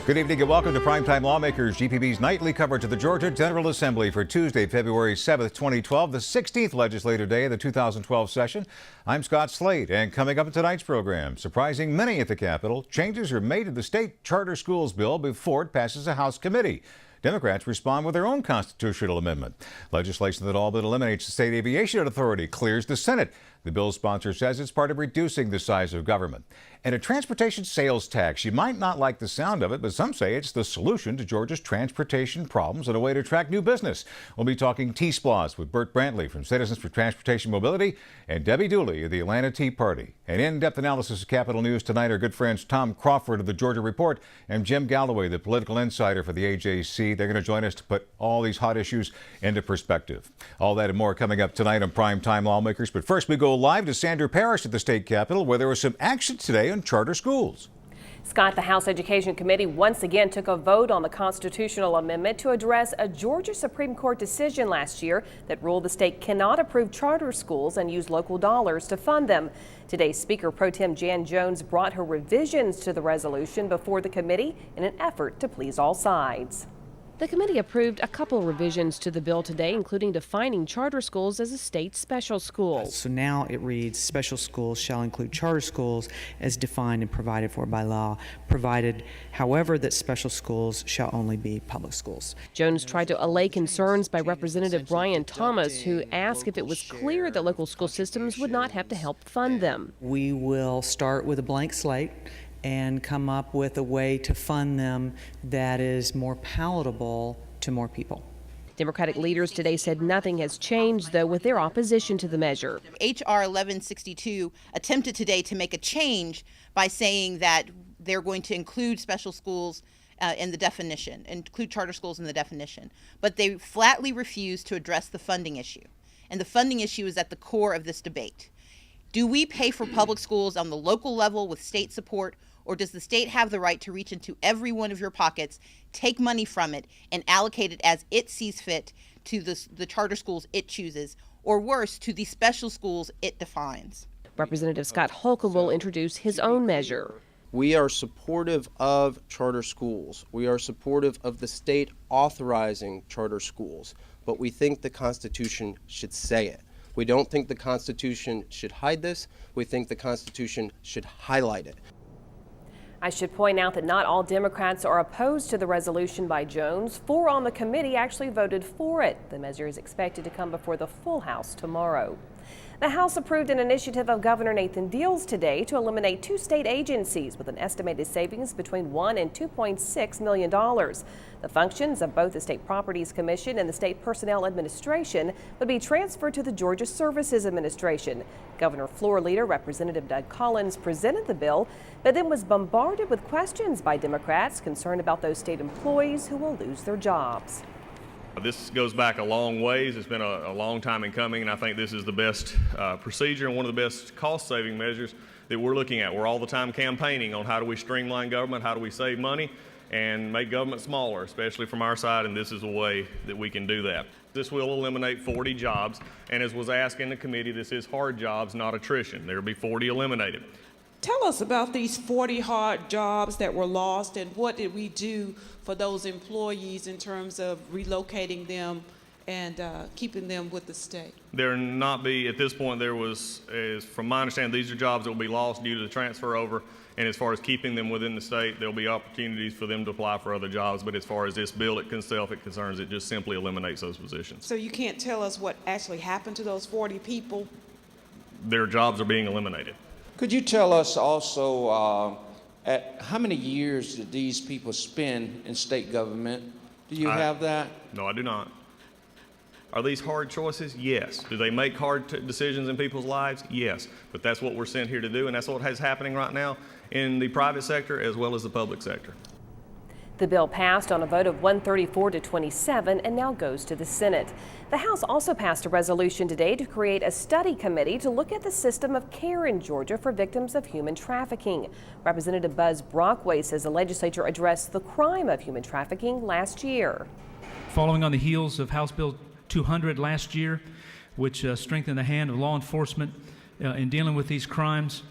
Good evening and welcome to Prime Time Lawmakers, GPB's nightly coverage of the Georgia General Assembly for Tuesday, February 7th, 2012, the 16th legislative day of the 2012 session. I'm Scott Slade, and coming up in tonight's program, surprising many at the Capitol, changes are made to the state charter schools bill before it passes a House committee. Democrats respond with their own constitutional amendment. Legislation that all but eliminates the state aviation authority clears the Senate. The bill's sponsor says it's part of reducing the size of government. And a transportation sales tax. You might not like the sound of it, but some say it's the solution to Georgia's transportation problems and a way to attract new business. We'll be talking T-SPLOST with Bert Brantley from Citizens for Transportation Mobility and Debbie Dooley of the Atlanta Tea Party. An in-depth analysis of Capitol News tonight are good friends Tom Crawford of the Georgia Report and Jim Galloway, the political insider for the AJC. They're going to join us to put all these hot issues into perspective. All that and more coming up tonight on Prime Time Lawmakers. But first, we go live to Sandra Parrish at the state capitol, where there was some action today on charter schools. Scott, the House Education Committee once again took a vote on the constitutional amendment to address a Georgia Supreme Court decision last year that ruled the state cannot approve charter schools and use local dollars to fund them. Today, Speaker Pro Tem Jan Jones brought her revisions to the resolution before the committee in an effort to please all sides. The committee approved a couple revisions to the bill today, including defining charter schools as a state special school. So now it reads, special schools shall include charter schools as defined and provided for by law, provided, however, that special schools shall only be public schools. Jones tried to allay concerns by Representative Brian Thomas, who asked if it was clear that local school systems would not have to help fund them. We will start with a blank slate and come up with a way to fund them that is more palatable to more people. Democratic leaders today said nothing has changed, though, with their opposition to the measure. H.R. 1162 attempted today to make a change by saying that they're going to include special schools in the definition, include charter schools in the definition. But they flatly refused to address the funding issue. And the funding issue is at the core of this debate. Do we pay for public schools on the local level with state support, or does the state have the right to reach into every one of your pockets, take money from it, and allocate it as it sees fit to the charter schools it chooses, or worse, to the special schools it defines? Representative Scott Holcomb will introduce his own measure. We are supportive of charter schools. We are supportive of the state authorizing charter schools, but we think the Constitution should say it. We don't think the Constitution should hide this. We think the Constitution should highlight it. I should point out that not all Democrats are opposed to the resolution by Jones. 4 on the committee actually voted for it. The measure is expected to come before the full House tomorrow. The House approved an initiative of Governor Nathan Deal's today to eliminate 2 state agencies with an estimated savings between $1 and $2.6 million. The functions of both the State Properties Commission and the State Personnel Administration would be transferred to the Georgia Services Administration. Governor Floor Leader Representative Doug Collins presented the bill, but then was bombarded with questions by Democrats concerned about those state employees who will lose their jobs. This goes back a long ways. It's been a long time in coming, and I think this is the best procedure and one of the best cost-saving measures that we're looking at. We're all the time campaigning on how do we streamline government, how do we save money, and make government smaller, especially from our side, and this is a way that we can do that. This will eliminate 40 jobs, and as was asked in the committee, this is hard jobs, not attrition. There will be 40 eliminated. Tell us about these 40 hard jobs that were lost, and what did we do for those employees in terms of relocating them and keeping them with the state? There not be, at this point, there was, from my understanding, these are jobs that will be lost due to the transfer over, and as far as keeping them within the state, there'll be opportunities for them to apply for other jobs, but as far as this bill itself it concerns, it just simply eliminates those positions. So you can't tell us what actually happened to those 40 people? Their jobs are being eliminated. Could you tell us also how many years did these people spend in state government? Do you have that? No, I do not. Are these hard choices? Yes. Do they make hard decisions in people's lives? Yes. But that's what we're sent here to do, and that's what is happening right now in the private sector as well as the public sector. The bill passed on a vote of 134 to 27 and now goes to the Senate. The House also passed a resolution today to create a study committee to look at the system of care in Georgia for victims of human trafficking. Representative Buzz Brockway says the legislature addressed the crime of human trafficking last year. Following on the heels of House Bill 200 last year, which strengthened the hand of law enforcement in dealing with these crimes,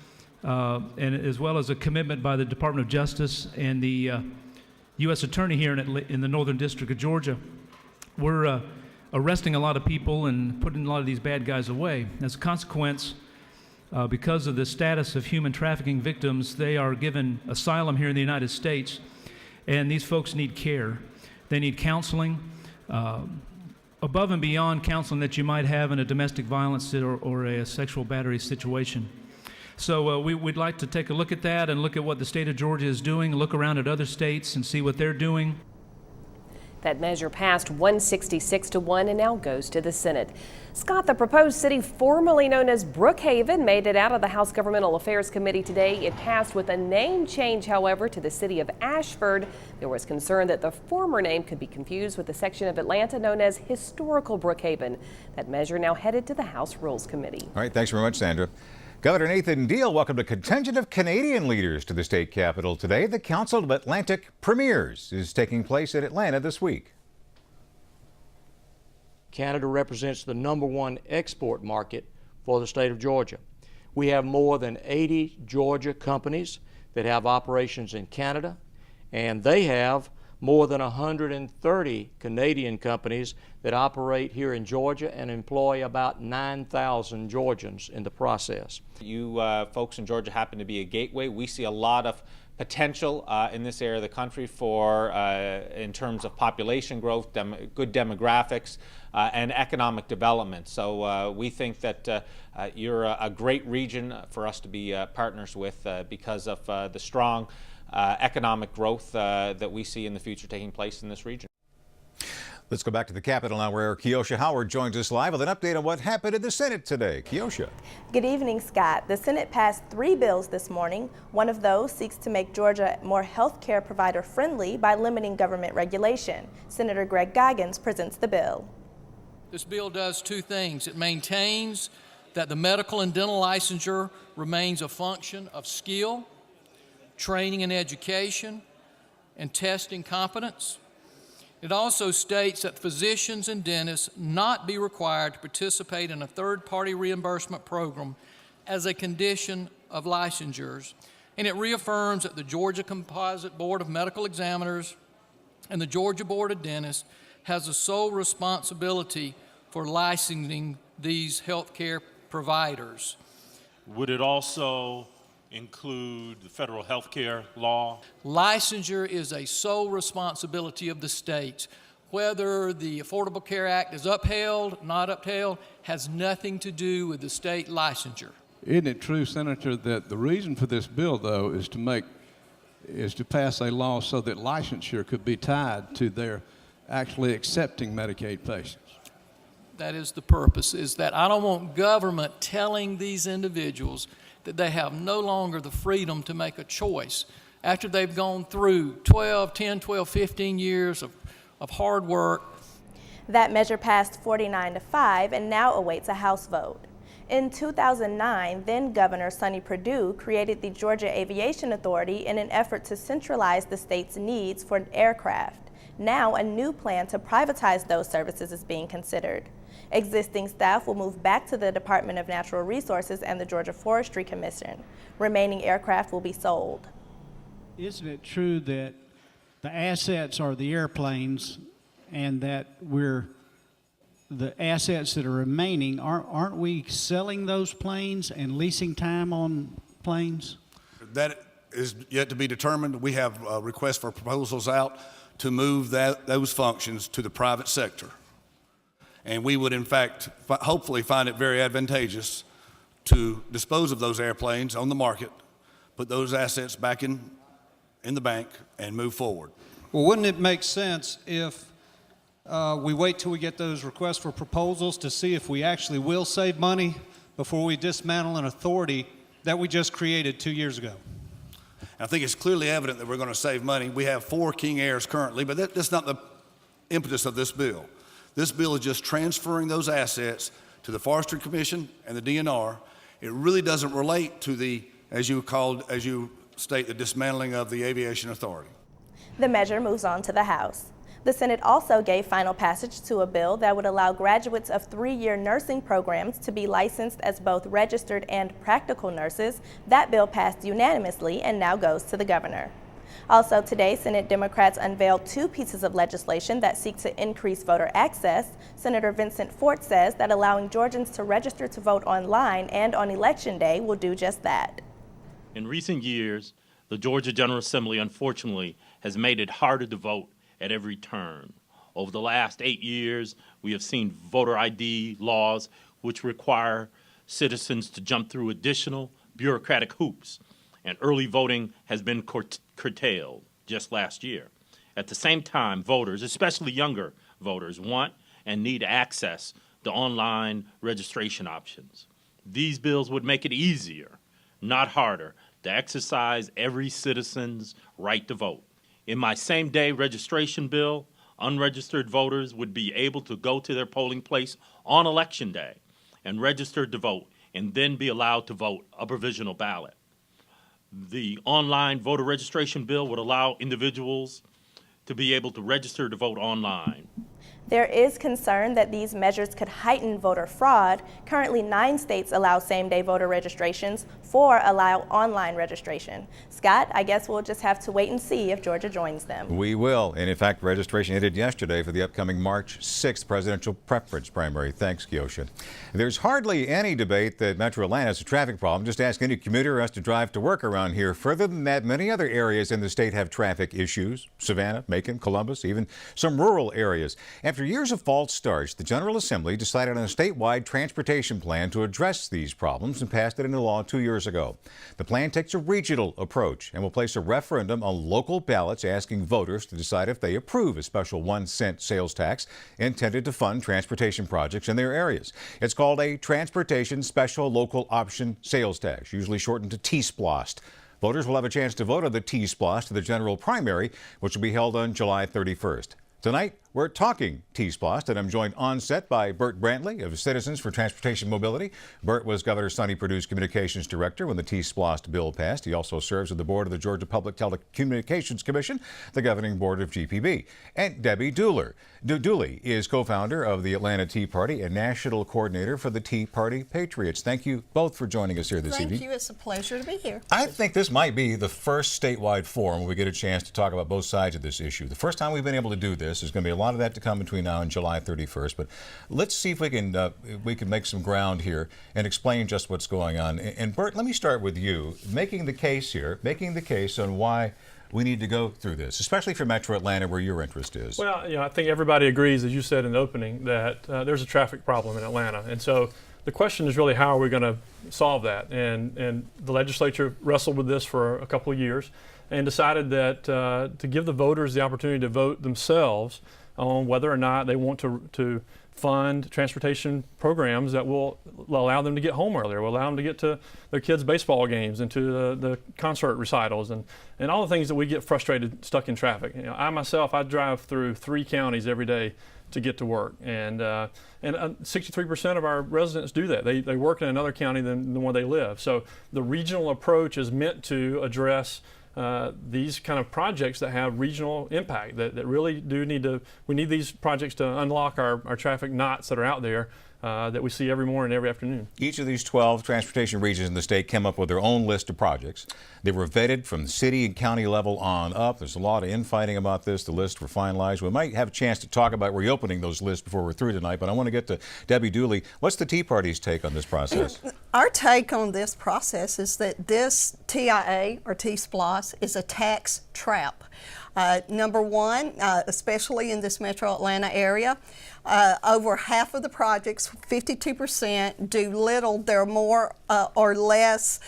and as well as a commitment by the Department of Justice and the U.S. Attorney here in the Northern District of Georgia, we're arresting a lot of people and putting a lot of these bad guys away. As a consequence, because of the status of human trafficking victims, they are given asylum here in the United States, and these folks need care. They need counseling, above and beyond counseling that you might have in a domestic violence or a sexual battery situation. So we'd like to take a look at that and look at what the state of Georgia is doing, look around at other states and see what they're doing. That measure passed 166-1 and now goes to the Senate. Scott, the proposed city formerly known as Brookhaven made it out of the House Governmental Affairs Committee today. It passed with a name change, however, to the city of Ashford. There was concern that the former name could be confused with the section of Atlanta known as Historical Brookhaven. That measure now headed to the House Rules Committee. All right, thanks very much, Sandra. Governor Nathan Deal welcomed a contingent of Canadian leaders to the state capitol today. The Council of Atlantic Premiers is taking place in Atlanta this week. Canada represents the #1 export market for the state of Georgia. We have more than 80 Georgia companies that have operations in Canada, and they have more than 130 Canadian companies that operate here in Georgia and employ about 9,000 Georgians in the process. You folks in Georgia happen to be a gateway. We see a lot of potential in this area of the country for, in terms of population growth, good demographics, and economic development. So we think that you're a great region for us to be partners with because of the strong economic growth that we see in the future taking place in this region. Let's go back to the Capitol now, where Keosha Howard joins us live with an update on what happened in the Senate today. Keosha. Good evening, Scott. The Senate passed 3 bills this morning. One of those seeks to make Georgia more health care provider friendly by limiting government regulation. Senator Greg Goggins presents the bill. This bill does 2 things. It maintains that the medical and dental licensure remains a function of skill, training and education, and testing competence. It also states that physicians and dentists not be required to participate in a third-party reimbursement program as a condition of licensures. And it reaffirms that the Georgia Composite Board of Medical Examiners and the Georgia Board of Dentists has the sole responsibility for licensing these healthcare providers. Would it also include the federal health care law? Licensure is a sole responsibility of the states. Whether the Affordable Care Act is upheld, not upheld, has nothing to do with the state licensure. Isn't it true, Senator, that the reason for this bill, though, is to pass a law so that licensure could be tied to their actually accepting Medicaid patients? That is the purpose, is that I don't want government telling these individuals that they have no longer the freedom to make a choice after they've gone through 10, 12, 15 years of hard work. That measure passed 49-5 and now awaits a House vote. In 2009, then Governor Sonny Perdue created the Georgia Aviation Authority in an effort to centralize the state's needs for aircraft. Now a new plan to privatize those services is being considered. Existing staff will move back to the Department of Natural Resources and the Georgia Forestry Commission. Remaining aircraft will be sold. Isn't it true that the assets are the airplanes and that the assets that are remaining, aren't we selling those planes and leasing time on planes? That is yet to be determined. We have requests for proposals out to move those functions to the private sector. And we would, in fact, hopefully find it very advantageous to dispose of those airplanes on the market, put those assets back in the bank, and move forward. Well, wouldn't it make sense if we wait till we get those requests for proposals to see if we actually will save money before we dismantle an authority that we just created 2 years ago? I think it's clearly evident that we're going to save money. We have 4 King Airs currently, but that's not the impetus of this bill. This bill is just transferring those assets to the Forestry Commission and the DNR. It really doesn't relate to the, as you state, the dismantling of the Aviation Authority. The measure moves on to the House. The Senate also gave final passage to a bill that would allow graduates of 3-year nursing programs to be licensed as both registered and practical nurses. That bill passed unanimously and now goes to the governor. Also today, Senate Democrats unveiled 2 pieces of legislation that seek to increase voter access. Senator Vincent Fort says that allowing Georgians to register to vote online and on Election Day will do just that. In recent years, the Georgia General Assembly, unfortunately, has made it harder to vote at every turn. Over the last 8 years, we have seen voter ID laws which require citizens to jump through additional bureaucratic hoops, and early voting has been curtailed just last year. At the same time, voters, especially younger voters, want and need access to online registration options. These bills would make it easier, not harder, to exercise every citizen's right to vote. In my same-day registration bill, unregistered voters would be able to go to their polling place on Election Day and register to vote, and then be allowed to vote a provisional ballot. The online voter registration bill would allow individuals to be able to register to vote online. There is concern that these measures could heighten voter fraud. Currently, 9 states allow same-day voter registrations, 4 allow online registration. Scott, I guess we'll just have to wait and see if Georgia joins them. We will. And in fact, registration ended yesterday for the upcoming March 6th presidential preference primary. Thanks, Kiosha. There's hardly any debate that Metro Atlanta is a traffic problem. Just ask any commuter who has to drive to work around here. Further than that, many other areas in the state have traffic issues. Savannah, Macon, Columbus, even some rural areas. After years of false starts, the General Assembly decided on a statewide transportation plan to address these problems and passed it into law 2 years ago. The plan takes a regional approach and will place a referendum on local ballots asking voters to decide if they approve a special 1-cent sales tax intended to fund transportation projects in their areas. It's called a Transportation Special Local Option Sales Tax, usually shortened to T-SPLOST. Voters will have a chance to vote on the T-SPLOST to the general primary, which will be held on July 31st. Tonight, we're talking T-SPLOST, and I'm joined on set by Bert Brantley of Citizens for Transportation Mobility. Bert was Governor Sonny Perdue's communications director when the T-SPLOST bill passed. He also serves on the board of the Georgia Public Telecommunications Commission, the governing board of GPB. And Debbie Dooley is co-founder of the Atlanta Tea Party and national coordinator for the Tea Party Patriots. Thank you both for joining us here this evening. Thank you. It's a pleasure to be here. I think this might be the first statewide forum where we get a chance to talk about both sides of this issue. The first time we've been able to do this. There's going to be a lot of that to come between now and July 31st, but let's see if we can make some ground here and explain just what's going on. And Bert, let me start with you, making the case on why we need to go through this, especially for Metro Atlanta, where your interest is. Well, I think everybody agrees, as you said in the opening, that there's a traffic problem in Atlanta, and so the question is really how are we going to solve that? And the legislature wrestled with this for a couple of years and decided that to give the voters the opportunity to vote themselves on whether or not they want to fund transportation programs that will allow them to get home earlier, will allow them to get to their kids' baseball games and to the concert recitals and all the things that we get frustrated stuck in traffic. I drive through 3 counties every day to get to work, and 63% of our residents do that. They work in another county than the one they live. So the regional approach is meant to address these kind of projects that have regional impact, that really we need these projects to unlock our traffic knots that are out there that we see every morning, every afternoon. Each of these 12 transportation regions in the state came up with their own list of projects. They were vetted from the city and county level on up. There's a lot of infighting about this. The lists were finalized. We might have a chance to talk about reopening those lists before we're through tonight, but I want to get to Debbie Dooley. What's the Tea Party's take on this process? Our take on this process is that this TIA, or T-SPLOST, is a tax trap. Number one, especially in this Metro Atlanta area, over half of the projects, 52%, do little. There are more or less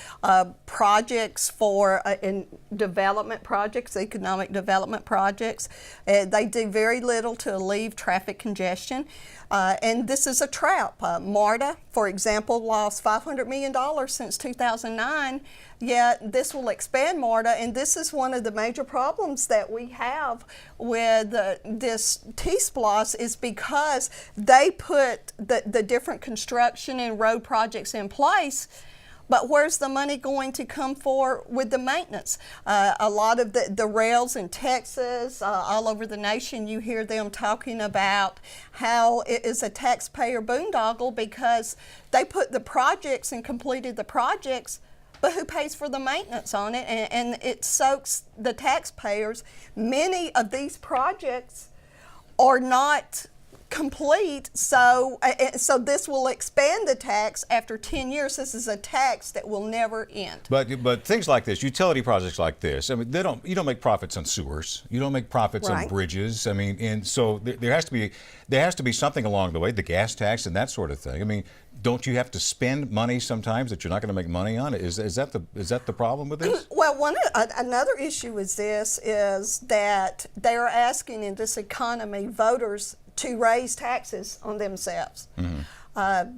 projects for in development projects, economic development projects. They do very little to alleviate traffic congestion. And this is a trap. MARTA, for example, lost $500 million since 2009, yet this will expand MARTA, and this is one of the major problems that we have with this T-SPLOST is because they put the different construction and road projects in place, but where's the money going to come for with the maintenance? A lot of the rails in Texas, all over the nation, you hear them talking about how it is a taxpayer boondoggle because they put the projects and completed the projects, but who pays for the maintenance on it? And it soaks the taxpayers. Many of these projects are not complete, so this will expand the tax after 10 years. This is a tax that will never end. But things like this, utility projects like this, I mean, you don't make profits on sewers. You don't make profits on bridges. I mean, and so there has to be something along the way, the gas tax and that sort of thing. I mean, don't you have to spend money sometimes that you're not going to make money on? Is that the problem with this? Well, another issue is that they are asking in this economy voters to raise taxes on themselves. Mm-hmm.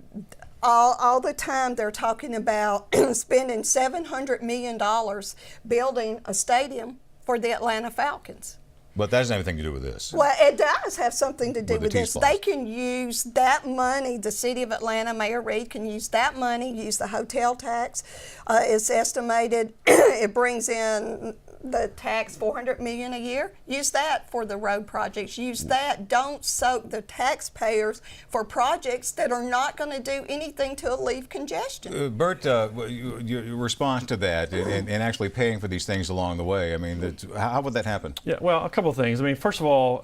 All the time they're talking about spending $700 million building a stadium for the Atlanta Falcons. But that doesn't have anything to do with this. Well, it does have something to do with this. T-SPLOST. They can use that money, the city of Atlanta, Mayor Reed can use that money, use the hotel tax. It's estimated it brings in the tax $400 million a year. Use that for the road projects. Use that. Don't soak the taxpayers for projects that are not going to do anything to alleviate congestion. Bert, your response to that and actually paying for these things along the way, I mean, how would that happen? Yeah, well, a couple of things. I mean, first of all,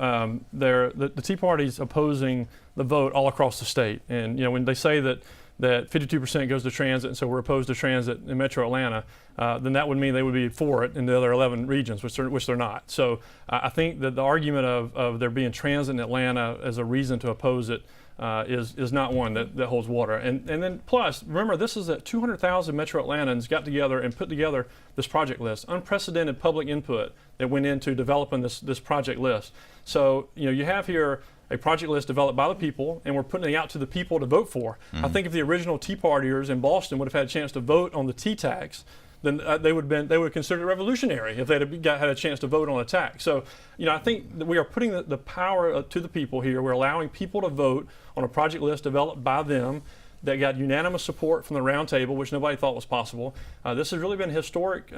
the Tea Party's opposing the vote all across the state. And, you know, when they say that 52% goes to transit, and so we're opposed to transit in Metro Atlanta, then that would mean they would be for it in the other 11 regions, which they're not. So I think that the argument of there being transit in Atlanta as a reason to oppose it is not one that holds water. And then plus, remember, this is that 200,000 Metro Atlantans got together and put together this project list, unprecedented public input that went into developing this project list. So, you know, you have here a project list developed by the people, and we're putting it out to the people to vote for. Mm-hmm. I think if the original Tea Partiers in Boston would have had a chance to vote on the tea tax, then they would have considered it revolutionary if they'd had a chance to vote on a tax. So, you know, I think that we are putting the power to the people here. We're allowing people to vote on a project list developed by them that got unanimous support from the round table, which nobody thought was possible. This has really been a historic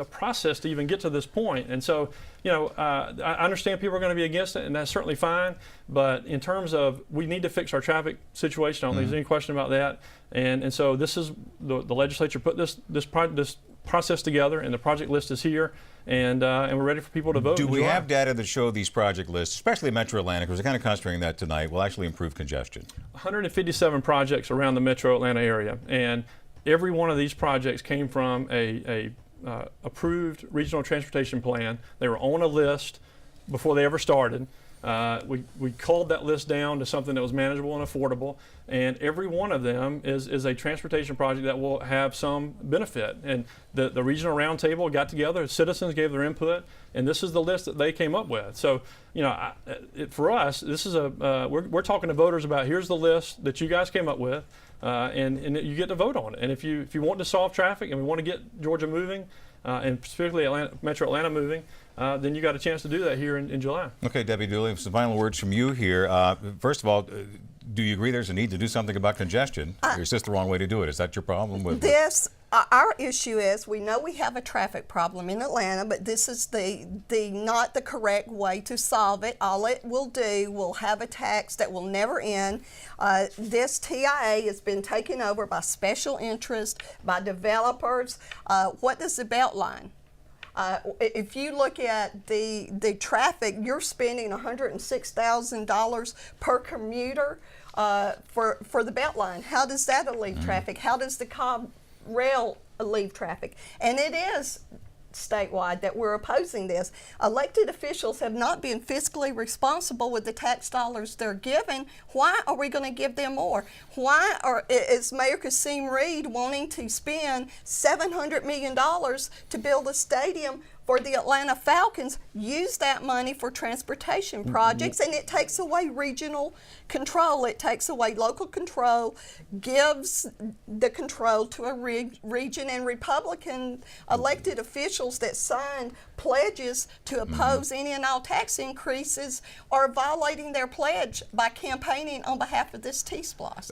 process to even get to this point. And so, you know, I understand people are going to be against it, and that's certainly fine. But in terms of, we need to fix our traffic situation. I don't think there's any question about that. And so this is, the legislature put this process together, and the project list is here. And we're ready for people to vote. Do we have data that show these project lists, especially Metro Atlanta, because we're kind of concentrating that tonight, will actually improve congestion? 157 projects around the Metro Atlanta area, and every one of these projects came from a approved regional transportation plan. They were on a list before they ever started. We culled that list down to something that was manageable and affordable, and every one of them is a transportation project that will have some benefit. And the regional roundtable got together, citizens gave their input, and this is the list that they came up with. So, you know, for us, this is we're talking to voters about, here's the list that you guys came up with, and you get to vote on it. And if you want to solve traffic and we want to get Georgia moving, and specifically Metro Atlanta moving, then you got a chance to do that here in July. Okay, Debbie Dooley, some final words from you here. First of all, do you agree there's a need to do something about congestion? Or is this the wrong way to do it? Is that your problem with this? Our issue is, we know we have a traffic problem in Atlanta, but this is not the correct way to solve it. All it will do will have a tax that will never end. This TIA has been taken over by special interest, by developers. What does the Beltline? If you look at the traffic, you're spending $106,000 per commuter for the Beltline. How does that alleviate traffic? How does the Cobb Rail alleviate traffic? And it is statewide that we're opposing this. Elected officials have not been fiscally responsible with the tax dollars they're given. Why are we going to give them more? Why is Mayor Kasim Reed wanting to spend $700 million to build a stadium for the Atlanta Falcons? Use that money for transportation projects, and it takes away regional control. It takes away local control, gives the control to a region, and Republican elected officials that signed pledges to oppose any and all tax increases are violating their pledge by campaigning on behalf of this T-SPLOST.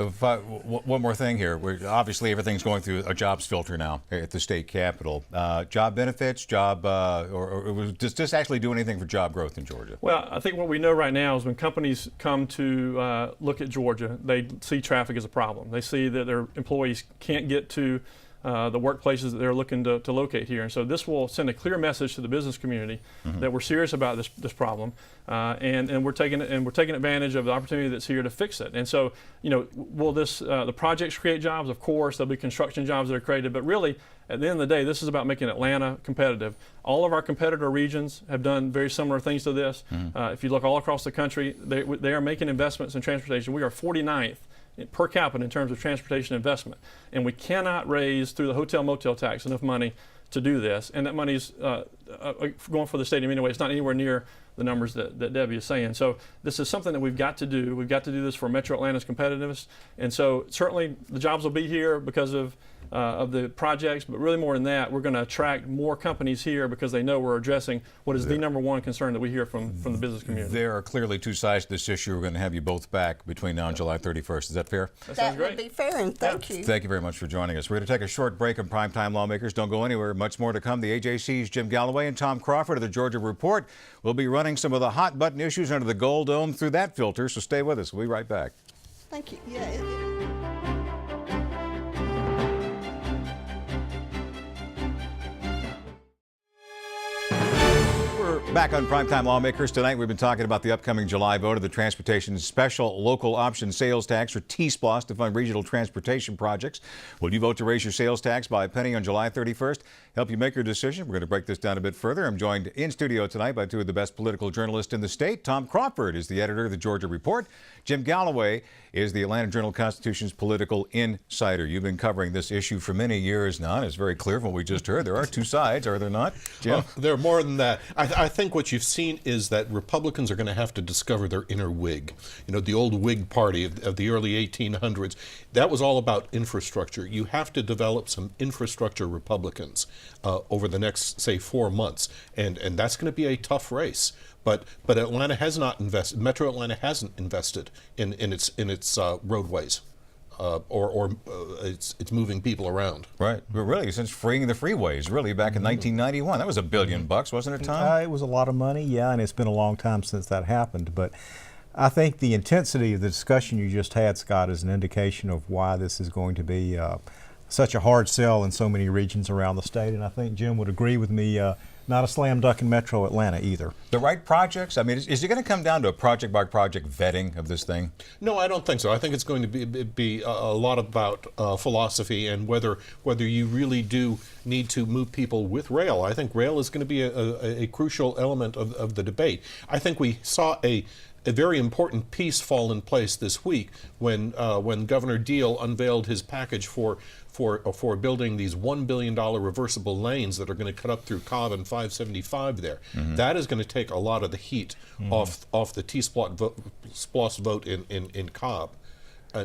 One more thing here. Obviously, everything's going through a jobs filter now at the state capitol. Job benefits, or does this actually do anything for job growth in Georgia? Well, I think what we know right now is when companies come to look at Georgia, they see traffic as a problem. They see that their employees can't get to the workplaces that they're looking to locate here. And so this will send a clear message to the business community that we're serious about this problem, and we're taking advantage of the opportunity that's here to fix it. And so, will the projects create jobs? Of course, there'll be construction jobs that are created, but really, at the end of the day, this is about making Atlanta competitive. All of our competitor regions have done very similar things to this. If you look all across the country, they are making investments in transportation. We are 49th per capita in terms of transportation investment. And we cannot raise through the hotel motel tax enough money to do this. And that money's going for the stadium anyway. It's not anywhere near the numbers that Debbie is saying. So this is something that we've got to do. We've got to do this for Metro Atlanta's competitiveness. And so certainly the jobs will be here because of the projects, but really more than that, we're going to attract more companies here because they know we're addressing what is the #1 concern that we hear from the business community. There are clearly two sides to this issue. We're going to have you both back between now and July 31st. Is that fair? That would be fair, and thank you. Thank you very much for joining us. We're going to take a short break on Prime Time Lawmakers. Don't go anywhere. Much more to come. The AJC's Jim Galloway and Tom Crawford of the Georgia Report will be running some of the hot button issues under the Gold Dome through that filter, so stay with us. We'll be right back. Thank you. Yeah. Back on Primetime Lawmakers tonight, we've been talking about the upcoming July vote of the Transportation Special Local Option Sales Tax, or T-SPLOST, to fund regional transportation projects. Will you vote to raise your sales tax by a penny on July 31st? Help you make your decision. We're going to break this down a bit further. I'm joined in studio tonight by two of the best political journalists in the state. Tom Crawford is the editor of the Georgia Report. Jim Galloway is the Atlanta Journal-Constitution's political insider. You've been covering this issue for many years now, and it's very clear from what we just heard. There are two sides, are there not, Jim? Well, there are more than that. I think what you've seen is that Republicans are going to have to discover their inner Whig. You know, the old Whig Party of the early 1800s, that was all about infrastructure. You have to develop some infrastructure Republicans over the next, say, 4 months, and that's going to be a tough race. But Atlanta has not invested. Metro Atlanta hasn't invested in its roadways, or it's moving people around. Right, but really since freeing the freeways, really back in 1991, that was $1 billion, wasn't it, Tom? It was a lot of money, yeah, and it's been a long time since that happened. But I think the intensity of the discussion you just had, Scott, is an indication of why this is going to be such a hard sell in so many regions around the state. And I think Jim would agree with me. Not a slam dunk in Metro Atlanta either. The right projects? I mean, is it going to come down to a project-by-project vetting of this thing? No, I don't think so. I think it's going to be a lot about philosophy and whether you really do need to move people with rail. I think rail is going to be a crucial element of the debate. I think we saw a very important piece fall in place this week when Governor Deal unveiled his package for building these $1 billion reversible lanes that are going to cut up through Cobb and 575 there. That is going to take a lot of the heat off the T-SPLOST vote in Cobb.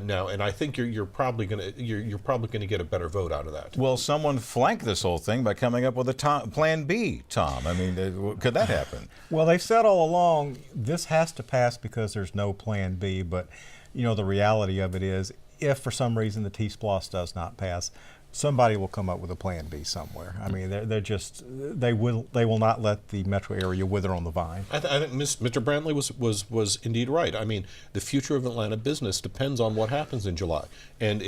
Now, and I think you're probably going to get a better vote out of that. Will someone flank this whole thing by coming up with a plan B, Tom? I mean, could that happen? Well, they've said all along this has to pass because there's no plan B. But you know, the reality of it is, if for some reason the T-SPLOST does not pass, somebody will come up with a plan B somewhere. I mean, they will not let the metro area wither on the vine. I think Mr. Brantley was indeed right. I mean, the future of Atlanta business depends on what happens in July, and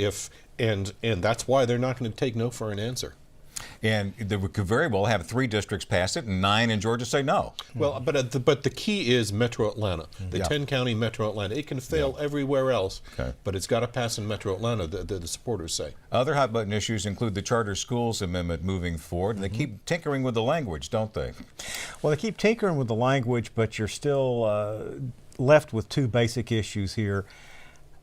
that's why they're not going to take no for an answer. And they could very well have 3 districts pass it and 9 in Georgia say no. Well, but the key is Metro Atlanta, the 10-county Metro Atlanta. It can fail everywhere else, but it's got to pass in Metro Atlanta, the supporters say. Other hot-button issues include the charter schools amendment moving forward, and they keep tinkering with the language, don't they? Well, they keep tinkering with the language, but you're still left with 2 basic issues here.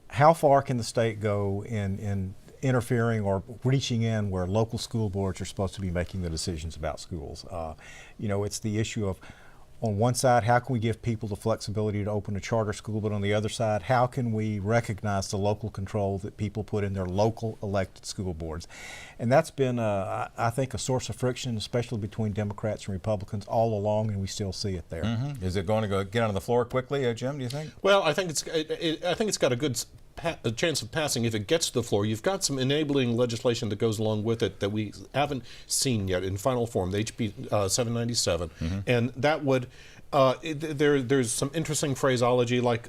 How far can the state go in interfering or reaching in where local school boards are supposed to be making the decisions about schools? You know, it's the issue of, on one side, how can we give people the flexibility to open a charter school, but on the other side, how can we recognize the local control that people put in their local elected school boards? And that's been, I think, a source of friction, especially between Democrats and Republicans all along, and we still see it there. Is it going to get on the floor quickly, Jim, do you think? Well, I think it's got a good chance of passing if it gets to the floor. You've got some enabling legislation that goes along with it that we haven't seen yet in final form, the HB 797, and that would There's some interesting phraseology like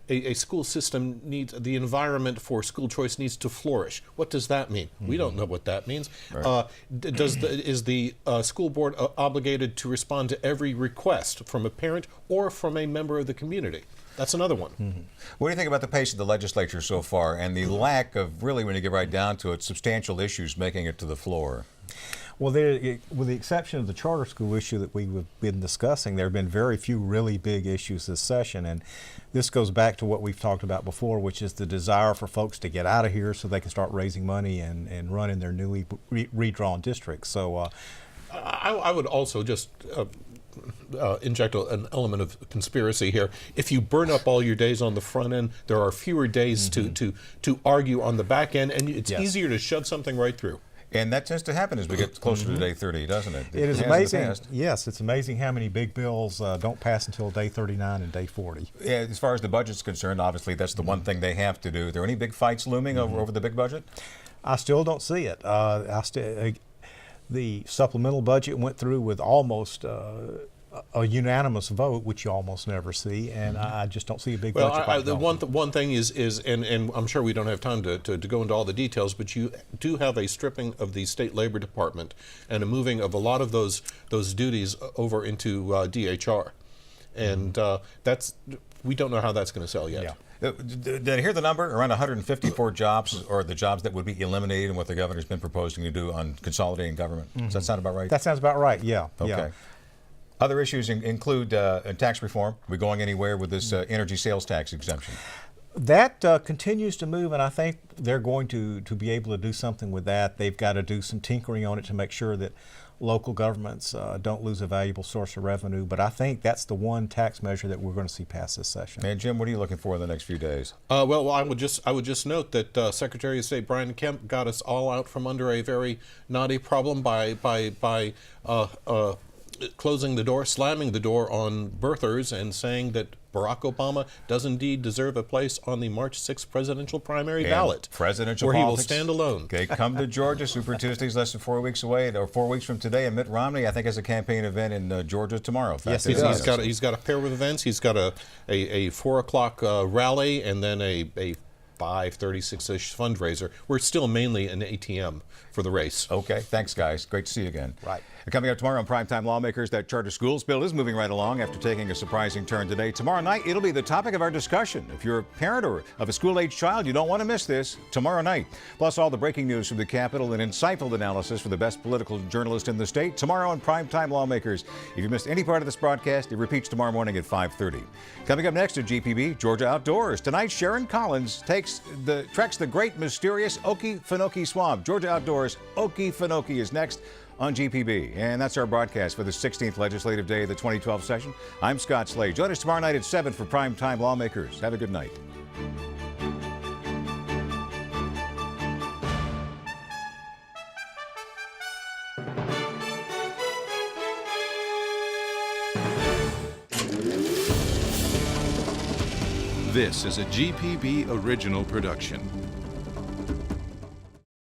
a school system needs, the environment for school choice needs to flourish. What does that mean? We don't know what that means. Right. Is the school board obligated to respond to every request from a parent or from a member of the community? That's another one. What do you think about the pace of the legislature so far and the lack of, really, when you get right down to it, substantial issues making it to the floor? Well, with the exception of the charter school issue that we've been discussing, there have been very few really big issues this session, and this goes back to what we've talked about before, which is the desire for folks to get out of here so they can start raising money and run in their newly redrawn districts. So I would also just inject an element of conspiracy here. If you burn up all your days on the front end, there are fewer days to argue on the back end, and it's easier to shove something right through. And that tends to happen as we get closer to day 30, doesn't it? It is amazing. Yes, it's amazing how many big bills don't pass until day 39 and day 40. Yeah, as far as the budget's concerned, obviously that's the one thing they have to do. Are there any big fights looming over the big budget? I still don't see it. The supplemental budget went through with almost a unanimous vote, which you almost never see, and I just don't see a big budget fight. The one thing is and I'm sure we don't have time to go into all the details, but you do have a stripping of the state labor department and a moving of a lot of those duties over into DHR, and we don't know how that's going to sell yet. Yeah. Did I hear the number? Around 154 jobs, or the jobs that would be eliminated, and what the governor's been proposing to do on consolidating government. Does that sound about right? That sounds about right. Yeah. Okay. Yeah. Other issues include tax reform. Are we going anywhere with this energy sales tax exemption? That continues to move, and I think they're going to be able to do something with that. They've got to do some tinkering on it to make sure that local governments don't lose a valuable source of revenue. But I think that's the one tax measure that we're going to see pass this session. And Jim, what are you looking for in the next few days? Well, I would just note that Secretary of State Brian Kemp got us all out from under a very knotty problem by closing the door, slamming the door on birthers, and saying that Barack Obama does indeed deserve a place on the March 6th presidential primary ballot, presidential where politics, he will stand alone. Okay, come to Georgia. Super Tuesday's less than 4 weeks away, or 4 weeks from today. And Mitt Romney, I think, has a campaign event in Georgia tomorrow. Yes, he's got a pair of events. He's got a 4 o'clock rally, and then a 5:36-ish fundraiser. We're still mainly an ATM for the race. Okay, thanks, guys. Great to see you again. Right. And coming up tomorrow on Prime Time Lawmakers, that charter schools bill is moving right along after taking a surprising turn today. Tomorrow night, it'll be the topic of our discussion. If you're a parent or of a school-age child, you don't want to miss this tomorrow night. Plus, all the breaking news from the Capitol and insightful analysis for the best political journalist in the state tomorrow on Prime Time Lawmakers. If you missed any part of this broadcast, it repeats tomorrow morning at 5:30. Coming up next at GPB, Georgia Outdoors. Tonight, Sharon Collins treks the great mysterious Okefenokee Swamp. Georgia Outdoors, Okefenokee is next on GPB. And that's our broadcast for the 16th legislative day of the 2012 session. I'm Scott Slade. Join us tomorrow night at 7 for Prime Time Lawmakers. Have a good night. This is a GPB original production.